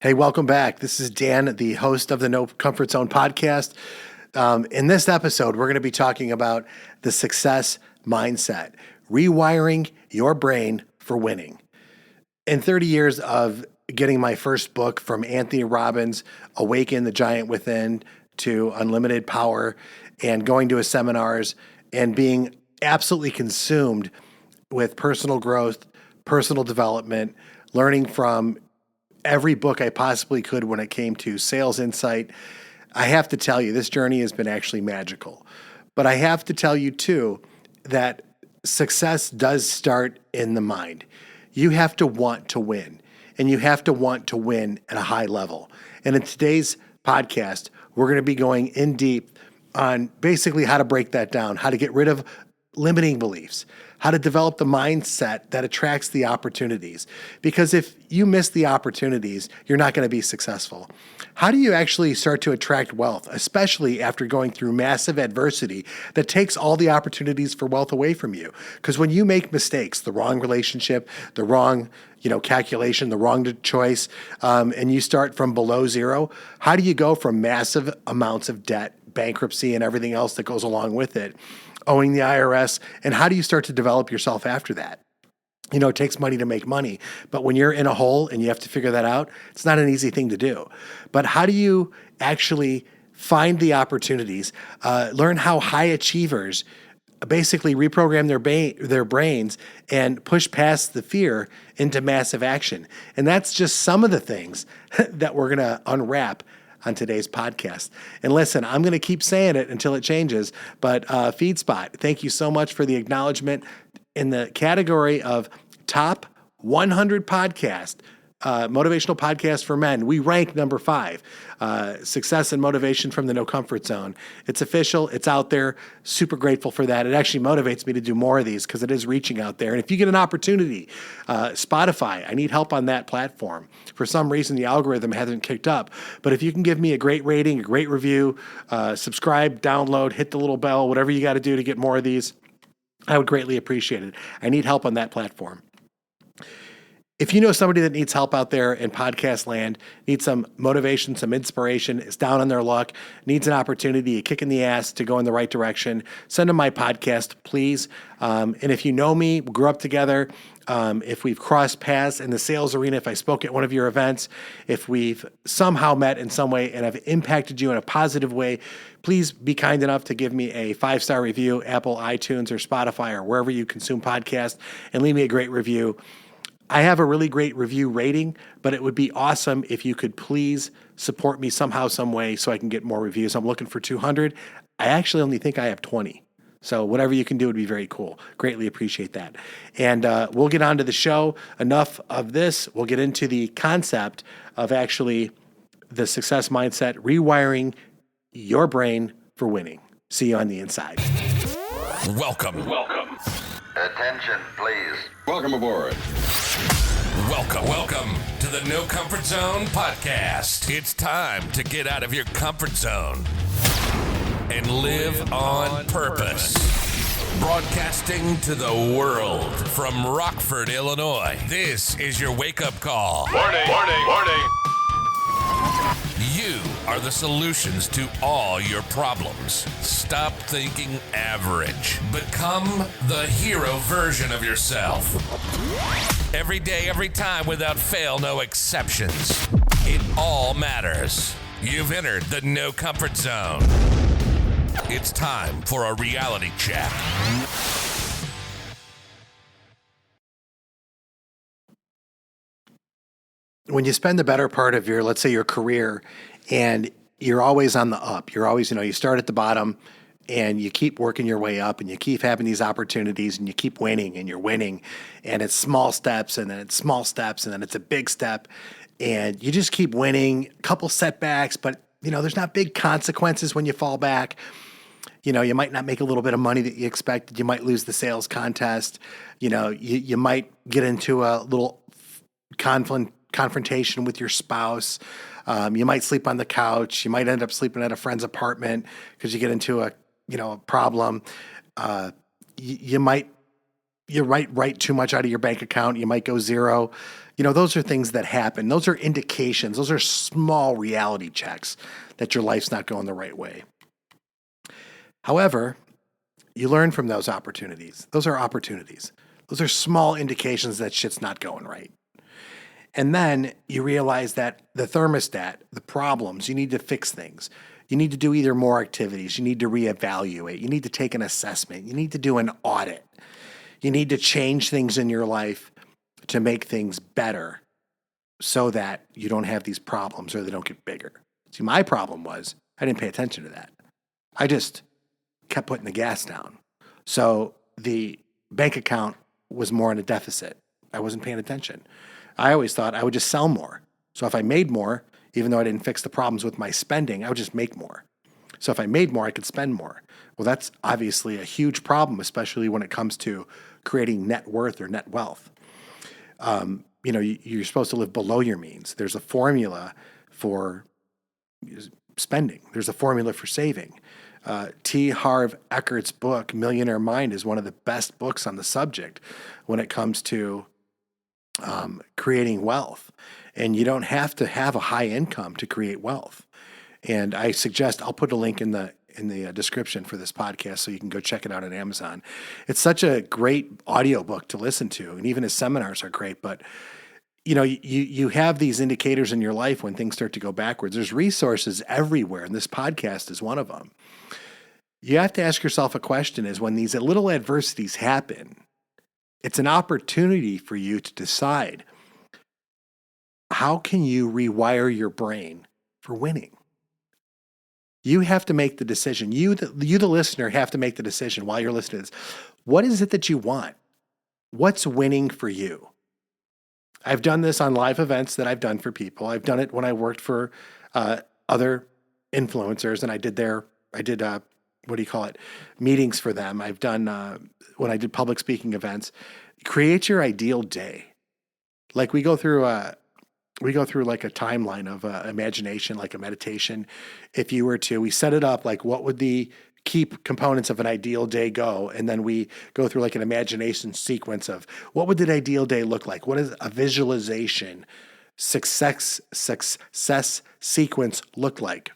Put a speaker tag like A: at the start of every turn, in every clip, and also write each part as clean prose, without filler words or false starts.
A: Hey, welcome back. This is Dan, the host of the No Comfort Zone podcast. In this episode, we're going to be talking about the success mindset, rewiring your brain for winning. In 30 years of getting my first book from Anthony Robbins, Awaken the Giant Within, to Unlimited Power, and going to his seminars and being absolutely consumed with personal growth, personal development, learning from every book I possibly could when it came to sales insight. I have to tell you, this journey has been actually magical. But I have to tell you too that success does start in the mind. You have to want to win, and you have to want to win at a high level. And in today's podcast, we're going to be going in deep on basically how to break that down, how to get rid of limiting beliefs, how to develop the mindset that attracts the opportunities. Because if you miss the opportunities, you're not going to be successful. How do you actually start to attract wealth, especially after going through massive adversity that takes all the opportunities for wealth away from you? Because when you make mistakes, the wrong relationship, the wrong calculation, the wrong choice, and you start from below zero, how do you go from massive amounts of debt, bankruptcy, and everything else that goes along with it, owing the IRS, and how do you start to develop yourself after that? It takes money to make money, but when you're in a hole and you have to figure that out, it's not an easy thing to do. But how do you actually find the opportunities, learn how high achievers basically reprogram their brains and push past the fear into massive action? And that's just some of the things that we're going to unwrap on today's podcast. And listen, I'm going to keep saying it until it changes, but FeedSpot, thank you so much for the acknowledgement in the category of top 100 podcast, motivational podcast for men. We rank number 5, success and motivation from the No Comfort Zone. It's official. It's out there. Super grateful for that. It actually motivates me to do more of these because it is reaching out there. And if you get an opportunity, Spotify, I need help on that platform. For some reason, the algorithm hasn't kicked up. But if you can give me a great rating, a great review, subscribe, download, hit the little bell, whatever you got to do to get more of these, I would greatly appreciate it. I need help on that platform. If you know somebody that needs help out there in podcast land, needs some motivation, some inspiration, is down on their luck, needs an opportunity, a kick in the ass to go in the right direction, send them my podcast, please. And if you know me, we grew up together, if we've crossed paths in the sales arena, if I spoke at one of your events, if we've somehow met in some way and have impacted you in a positive way, please be kind enough to give me a 5-star review, Apple, iTunes, or Spotify, or wherever you consume podcasts, and leave me a great review. I have a really great review rating, but it would be awesome if you could please support me somehow, some way, so I can get more reviews. I'm looking for 200. I actually only think I have 20. So whatever you can do would be very cool. Greatly appreciate that. And we'll get on to the show. Enough of this. We'll get into the concept of actually the success mindset, rewiring your brain for winning. See you on the inside.
B: Welcome.
C: Attention, please.
D: Welcome aboard.
B: Welcome to the No Comfort Zone podcast. It's time to get out of your comfort zone and live on purpose. Broadcasting to the world from Rockford, Illinois. This is your wake-up call.
D: Warning.
B: You are the solutions to all your problems. Stop thinking average. Become the hero version of yourself. Every day, every time, without fail, no exceptions. It all matters. You've entered the No Comfort Zone. It's time for a reality check.
A: When you spend the better part of your, let's say, your career, and you're always on the up, you're always, you start at the bottom and you keep working your way up and you keep having these opportunities and you keep winning and you're winning, and it's small steps and then it's small steps and then it's a big step, and you just keep winning, a couple setbacks, but there's not big consequences when you fall back. You might not make a little bit of money that you expected. You might lose the sales contest. You might get into a little confrontation with your spouse. You might sleep on the couch. You might end up sleeping at a friend's apartment because you get into a problem. You might you might write too much out of your bank account. You might go zero. Those are things that happen. Those are indications. Those are small reality checks that your life's not going the right way. However, you learn from those opportunities. Those are opportunities. Those are small indications that shit's not going right. And then you realize that the thermostat, the problems, you need to fix things. You need to do either more activities. You need to reevaluate. You need to take an assessment. You need to do an audit. You need to change things in your life to make things better so that you don't have these problems or they don't get bigger. See, my problem was I didn't pay attention to that. I just kept putting the gas down. So the bank account was more in a deficit. I wasn't paying attention. I always thought I would just sell more. So if I made more, even though I didn't fix the problems with my spending, I would just make more. So if I made more, I could spend more. Well, that's obviously a huge problem, especially when it comes to creating net worth or net wealth. You're supposed to live below your means. There's a formula for spending. There's a formula for saving. T. Harv Eckert's book, Millionaire Mind, is one of the best books on the subject when it comes to creating wealth. And you don't have to have a high income to create wealth. And I suggest I'll put a link in the description for this podcast so you can go check it out on Amazon. It's such a great audiobook to listen to, and even his seminars are great. But you have these indicators in your life when things start to go backwards. There's resources everywhere, and this podcast is one of them. You have to ask yourself a question: is when these little adversities happen, it's an opportunity for you to decide, how can you rewire your brain for winning? You have to make the decision. You, the listener, have to make the decision while you're listening to this. What is it that you want? What's winning for you? I've done this on live events that I've done for people. I've done it when I worked for other influencers, and I did meetings for them. I've done when I did public speaking events. Create your ideal day. Like we go through like a timeline of imagination, like a meditation. If you were to, we set it up like what would the key components of an ideal day go? And then we go through like an imagination sequence of what would the ideal day look like? What does a visualization success sequence look like?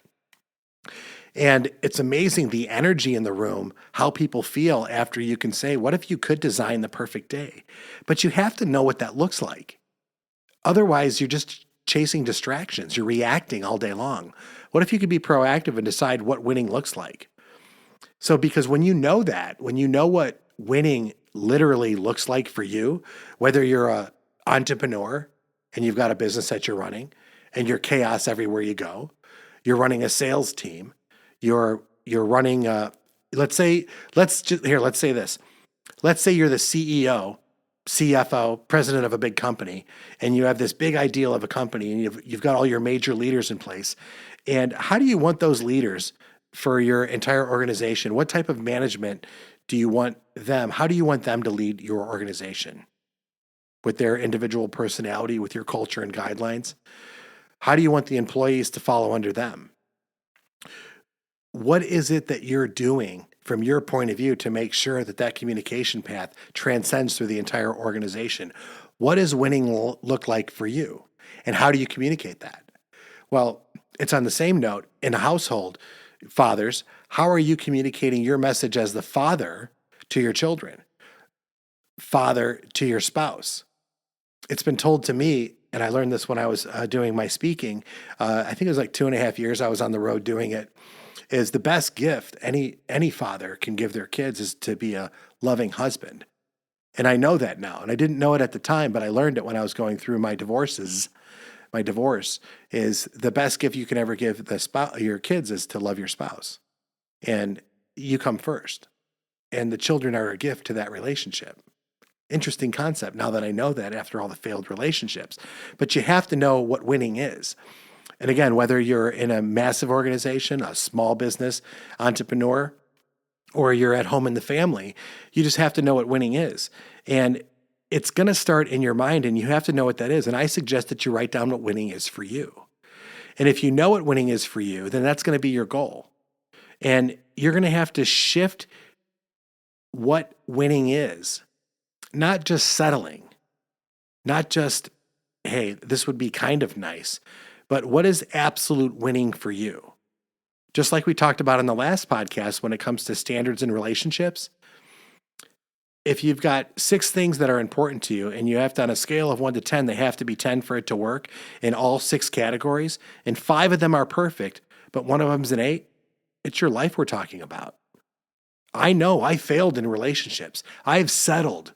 A: And it's amazing the energy in the room, how people feel after you can say, what if you could design the perfect day? But you have to know what that looks like. Otherwise, you're just chasing distractions. You're reacting all day long. What if you could be proactive and decide what winning looks like? So, because when you know that, when you know what winning literally looks like for you, whether you're an entrepreneur and you've got a business that you're running and you're chaos everywhere you go, you're running a sales team, you're running, let's say this. Let's say you're the CEO, CFO, president of a big company, and you have this big ideal of a company, and you've got all your major leaders in place. And how do you want those leaders for your entire organization? What type of management do you want them? How do you want them to lead your organization? With their individual personality, with your culture and guidelines? How do you want the employees to follow under them? What is it that you're doing from your point of view to make sure that that communication path transcends through the entire organization? What does winning look like for you? And how do you communicate that? Well, it's on the same note in a household. Fathers, how are you communicating your message as the father to your children? Father to your spouse? It's been told to me, and I learned this when I was doing my speaking. I think it was like 2.5 years I was on the road doing it. Is the best gift any father can give their kids is to be a loving husband. And I know that now. And I didn't know it at the time, but I learned it when I was going through my divorces. My divorce is the best gift you can ever give your kids is to love your spouse. And you come first. And the children are a gift to that relationship. Interesting concept now that I know that after all the failed relationships. But you have to know what winning is. And again, whether you're in a massive organization, a small business entrepreneur, or you're at home in the family, you just have to know what winning is. And it's going to start in your mind, and you have to know what that is. And I suggest that you write down what winning is for you. And if you know what winning is for you, then that's going to be your goal. And you're going to have to shift what winning is not just settling, not just, hey, this would be kind of nice, but what is absolute winning for you? Just like we talked about in the last podcast when it comes to standards in relationships, if you've got 6 things that are important to you and you have to, on a scale of 1 to 10, they have to be 10 for it to work in all 6 categories, and 5 of them are perfect, but one of them's an 8, it's your life we're talking about. I know I failed in relationships. I've settled.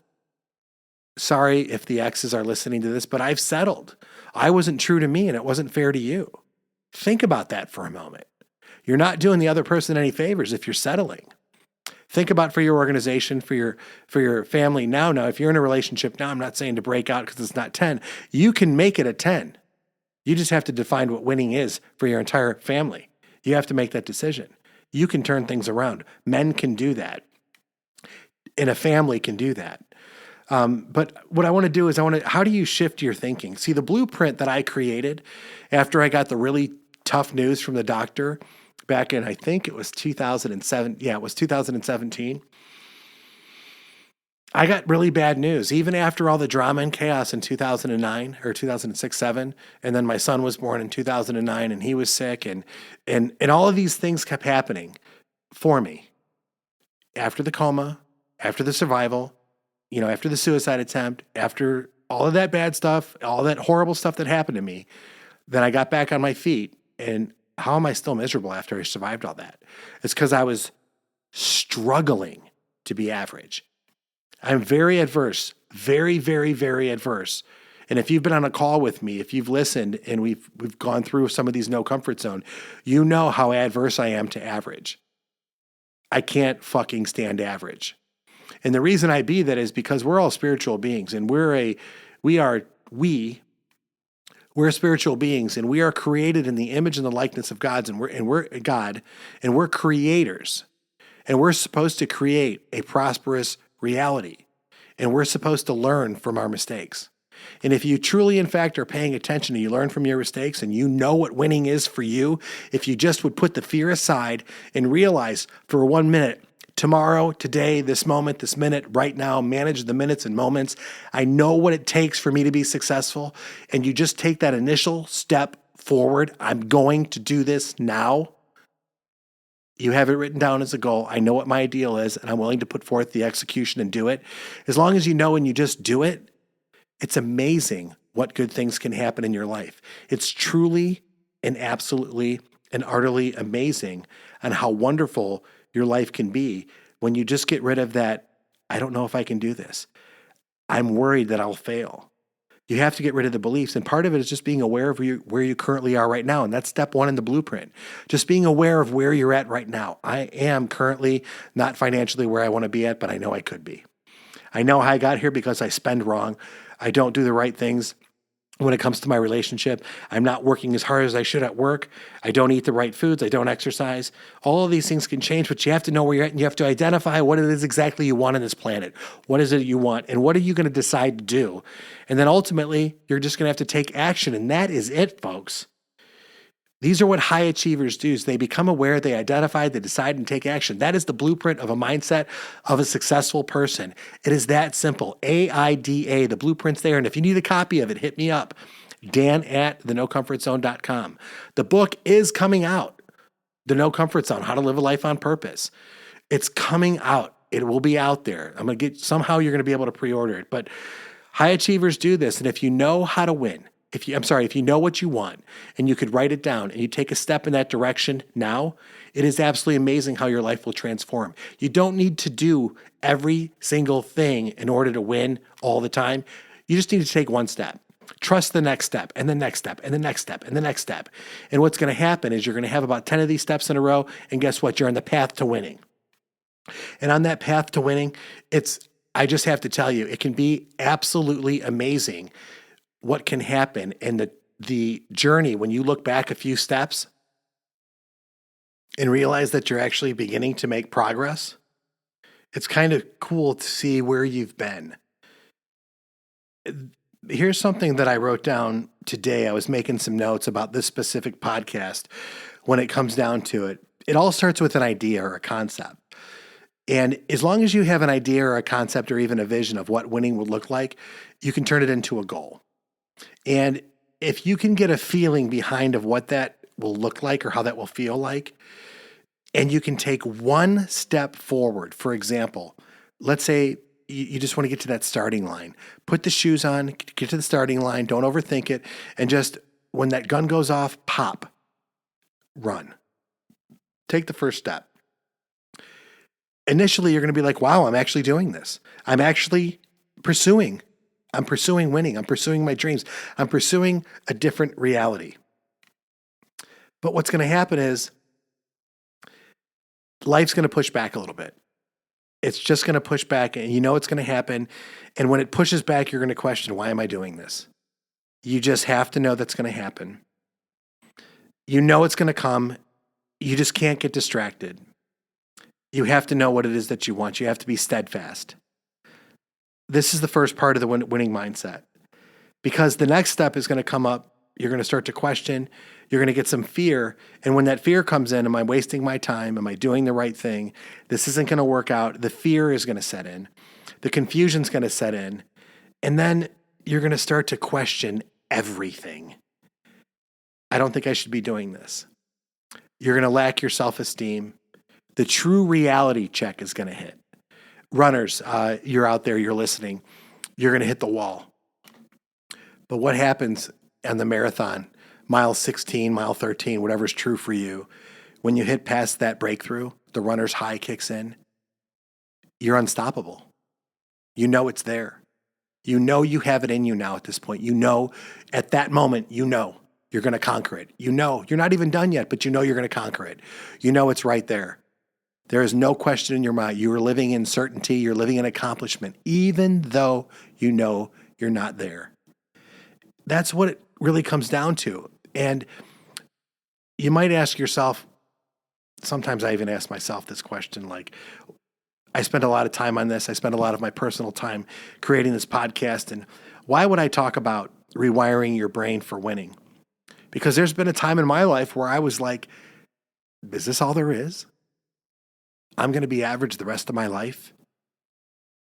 A: Sorry if the exes are listening to this, but I've settled. I wasn't true to me and it wasn't fair to you. Think about that for a moment. You're not doing the other person any favors if you're settling. Think about for your organization, for your family now. Now, if you're in a relationship now, I'm not saying to break out because it's not 10. You can make it a 10. You just have to define what winning is for your entire family. You have to make that decision. You can turn things around. Men can do that. And a family can do that. But what I want to do is how do you shift your thinking? See, the blueprint that I created after I got the really tough news from the doctor back in, I think it was 2007. Yeah, it was 2017. I got really bad news, even after all the drama and chaos in 2009 or 2006, 7. And then my son was born in 2009 and he was sick. And all of these things kept happening for me after the coma, after the survival, after the suicide attempt, after all of that bad stuff, all that horrible stuff that happened to me. Then I got back on my feet. And how am I still miserable after I survived all that? It's because I was struggling to be average. I'm very adverse, very, very, very adverse. And if you've been on a call with me, if you've listened and we've gone through some of these no comfort zone, you know how adverse I am to average. I can't fucking stand average. And the reason I be that is because we're all spiritual beings and we're spiritual beings and we are created in the image and the likeness of God and we're God and we're creators and we're supposed to create a prosperous reality and we're supposed to learn from our mistakes. And if you truly, in fact, are paying attention and you learn from your mistakes and you know what winning is for you, if you just would put the fear aside and realize for 1 minute, tomorrow, today, this moment, this minute, right now, manage the minutes and moments. I know what it takes for me to be successful. And you just take that initial step forward. I'm going to do this now. You have it written down as a goal. I know what my ideal is, and I'm willing to put forth the execution and do it. As long as you know and you just do it, it's amazing what good things can happen in your life. It's truly and absolutely and utterly amazing on how wonderful your life can be when you just get rid of that, I don't know if I can do this. I'm worried that I'll fail. You have to get rid of the beliefs. And part of it is just being aware of where you currently are right now. And that's step 1 in the blueprint. Just being aware of where you're at right now. I am currently not financially where I want to be at, but I know I could be. I know how I got here because I spend wrong. I don't do the right things when it comes to my relationship. I'm not working as hard as I should at work. I don't eat the right foods. I don't exercise. All of these things can change, but you have to know where you're at and you have to identify what it is exactly you want on this planet. What is it you want? And what are you going to decide to do? And then ultimately, you're just going to have to take action. And that is it, folks. These are what high achievers do. Is they become aware, they identify, they decide and take action. That is the blueprint of a mindset of a successful person. It is that simple. AIDA, the blueprint's there. And if you need a copy of it, hit me up. Dan@thenocomfortzone.com. The book is coming out. The No Comfort Zone, How to Live a Life on Purpose. It's coming out. It will be out there. Somehow you're going to be able to pre-order it. But high achievers do this. And if you know how to win, if you know what you want and you could write it down and you take a step in that direction now, it is absolutely amazing how your life will transform. You don't need to do every single thing in order to win all the time. You just need to take one step. Trust the next step and the next step and the next step and the next step. And what's going to happen is you're going to have about 10 of these steps in a row. And guess what? You're on the path to winning. And on that path to winning, I just have to tell you, it can be absolutely amazing what can happen in the journey when you look back a few steps and realize that you're actually beginning to make progress. It's kind of cool to see where you've been. Here's something that I wrote down today. I was making some notes about this specific podcast. When it comes down to it, it all starts with an idea or a concept. And as long as you have an idea or a concept or even a vision of what winning would look like, you can turn it into a goal. And if you can get a feeling behind of what that will look like or how that will feel like, and you can take one step forward. For example, let's say you just want to get to that starting line. Put the shoes on, get to the starting line, don't overthink it, and just when that gun goes off, pop, run. Take the first step. Initially, you're going to be like, wow, I'm actually doing this. I'm pursuing winning. I'm pursuing my dreams. I'm pursuing a different reality. But what's going to happen is life's going to push back a little bit. It's just going to push back, and you know it's going to happen. And when it pushes back, you're going to question, why am I doing this? You just have to know that's going to happen. You know it's going to come. You just can't get distracted. You have to know what it is that you want. You have to be steadfast. This is the first part of the winning mindset, because the next step is going to come up. You're going to start to question. You're going to get some fear. And when that fear comes in, am I wasting my time? Am I doing the right thing? This isn't going to work out. The fear is going to set in. The confusion's going to set in. And then you're going to start to question everything. I don't think I should be doing this. You're going to lack your self-esteem. The true reality check is going to hit. Runners, you're out there, you're listening. You're going to hit the wall. But what happens on the marathon, mile 16, mile 13, whatever's true for you, when you hit past that breakthrough, the runner's high kicks in, you're unstoppable. You know it's there. You know you have it in you now at this point. You know at that moment, you know you're going to conquer it. You know you're not even done yet, but you know you're going to conquer it. You know it's right there. There is no question in your mind. You are living in certainty. You're living in accomplishment, even though you know you're not there. That's what it really comes down to. And you might ask yourself, sometimes I even ask myself this question, like, I spent a lot of time on this. I spent a lot of my personal time creating this podcast. And why would I talk about rewiring your brain for winning? Because there's been a time in my life where I was like, is this all there is? I'm going to be average the rest of my life.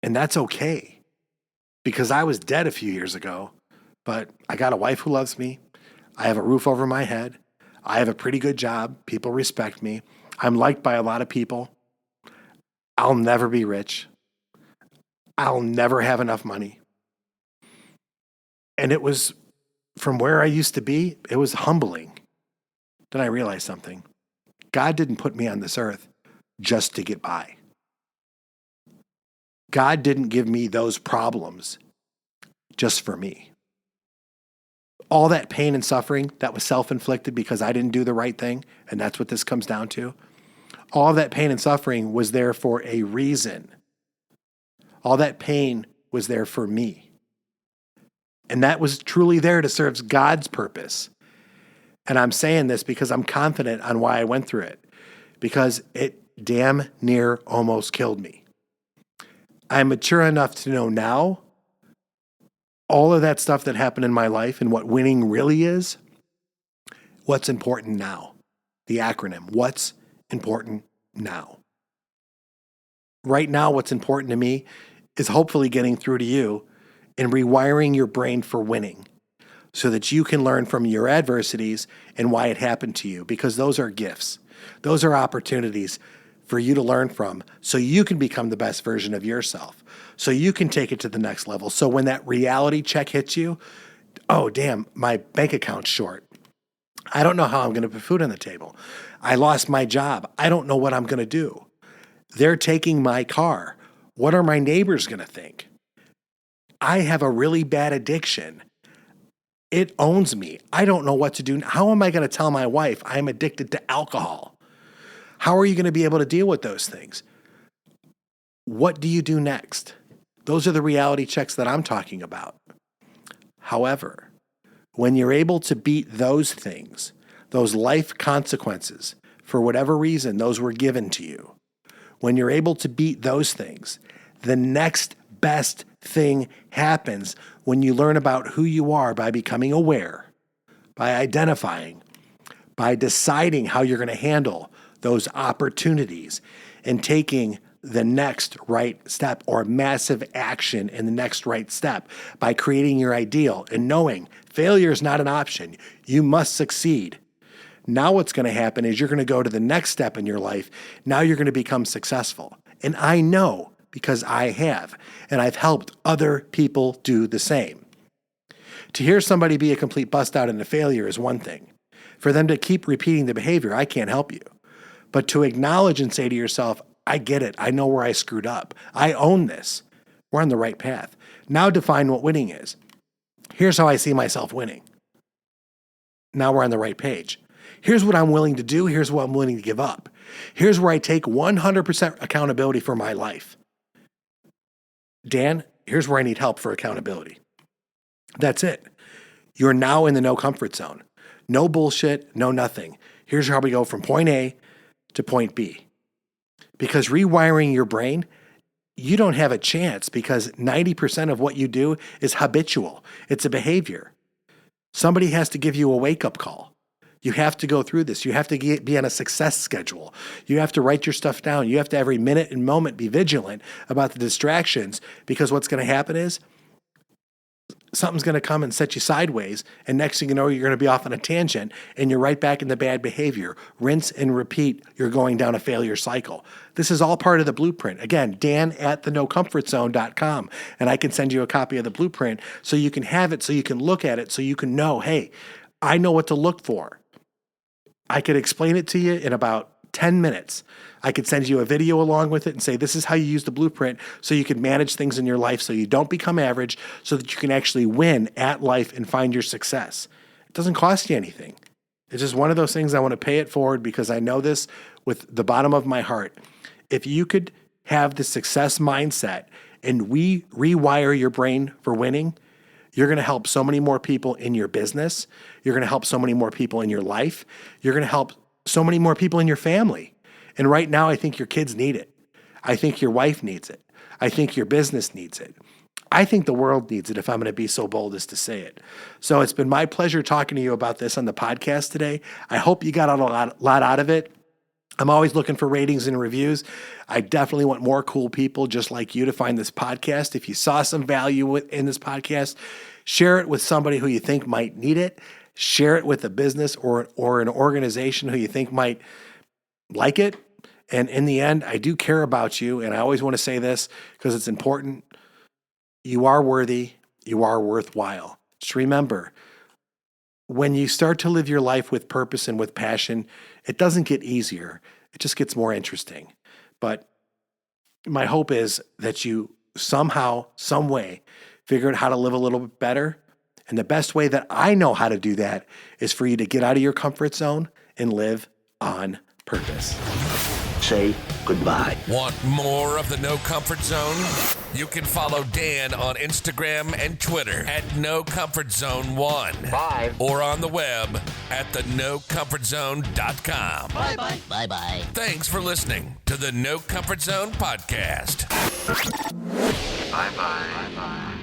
A: And that's okay, because I was dead a few years ago, but I got a wife who loves me. I have a roof over my head. I have a pretty good job. People respect me. I'm liked by a lot of people. I'll never be rich. I'll never have enough money. And it was from where I used to be, it was humbling. Then I realized something. God didn't put me on this earth just to get by. God didn't give me those problems just for me. All that pain and suffering that was self-inflicted because I didn't do the right thing, and that's what this comes down to. All that pain and suffering was there for a reason. All that pain was there for me. And that was truly there to serve God's purpose. And I'm saying this because I'm confident on why I went through it, because it damn near almost killed me. I'm mature enough to know now all of that stuff that happened in my life and what winning really is. What's important now? The acronym. What's important now? Right now, what's important to me is hopefully getting through to you and rewiring your brain for winning so that you can learn from your adversities and why it happened to you, because those are gifts. Those are opportunities for you to learn from so you can become the best version of yourself, so you can take it to the next level. So when that reality check hits you, oh, damn, my bank account's short. I don't know how I'm going to put food on the table. I lost my job. I don't know what I'm going to do. They're taking my car. What are my neighbors going to think? I have a really bad addiction. It owns me. I don't know what to do. How am I going to tell my wife I'm addicted to alcohol? How are you going to be able to deal with those things? What do you do next? Those are the reality checks that I'm talking about. However, when you're able to beat those things, those life consequences, for whatever reason those were given to you, when you're able to beat those things, the next best thing happens when you learn about who you are by becoming aware, by identifying, by deciding how you're going to handle those opportunities and taking the next right step or massive action in the next right step by creating your ideal and knowing failure is not an option. You must succeed. Now what's going to happen is you're going to go to the next step in your life. Now you're going to become successful. And I know because I have, and I've helped other people do the same. To hear somebody be a complete bust out and a failure is one thing. For them to keep repeating the behavior, I can't help you. But to acknowledge and say to yourself, I get it. I know where I screwed up. I own this. We're on the right path. Now define what winning is. Here's how I see myself winning. Now we're on the right page. Here's what I'm willing to do. Here's what I'm willing to give up. Here's where I take 100% accountability for my life. Dan, here's where I need help for accountability. That's it. You're now in the no comfort zone. No bullshit, no nothing. Here's how we go from point A to point B. Because rewiring your brain, you don't have a chance because 90% of what you do is habitual. It's a behavior. Somebody has to give you a wake-up call. You have to go through this. You have to be on a success schedule. You have to write your stuff down. You have to every minute and moment be vigilant about the distractions because what's going to happen is something's going to come and set you sideways. And next thing you know, you're going to be off on a tangent and you're right back in the bad behavior. Rinse and repeat. You're going down a failure cycle. This is all part of the blueprint. Again, dan@thenocomfortzone.com. And I can send you a copy of the blueprint so you can have it, so you can look at it, so you can know, hey, I know what to look for. I could explain it to you in about 10 minutes. I could send you a video along with it and say, this is how you use the blueprint so you can manage things in your life so you don't become average, so that you can actually win at life and find your success. It doesn't cost you anything. It's just one of those things I want to pay it forward because I know this with the bottom of my heart. If you could have the success mindset and we rewire your brain for winning, you're going to help so many more people in your business. You're going to help so many more people in your life. You're going to help so many more people in your family. And right now, I think your kids need it. I think your wife needs it. I think your business needs it. I think the world needs it if I'm going to be so bold as to say it. So it's been my pleasure talking to you about this on the podcast today. I hope you got a lot out of it. I'm always looking for ratings and reviews. I definitely want more cool people just like you to find this podcast. If you saw some value in this podcast, share it with somebody who you think might need it. Share it with a business or an organization who you think might like it. And in the end, I do care about you. And I always want to say this because it's important. You are worthy. You are worthwhile. Just remember, when you start to live your life with purpose and with passion, it doesn't get easier. It just gets more interesting. But my hope is that you somehow, some way, figure out how to live a little bit better. And the best way that I know how to do that is for you to get out of your comfort zone and live on purpose.
D: Say goodbye.
B: Want more of the No Comfort Zone? You can follow Dan on Instagram and Twitter at NoComfortZone1.
D: Bye.
B: Or on the web at thenocomfortzone.com.
D: Bye-bye. Bye-bye.
B: Thanks for listening to the No Comfort Zone podcast.
C: Bye-bye. Bye-bye.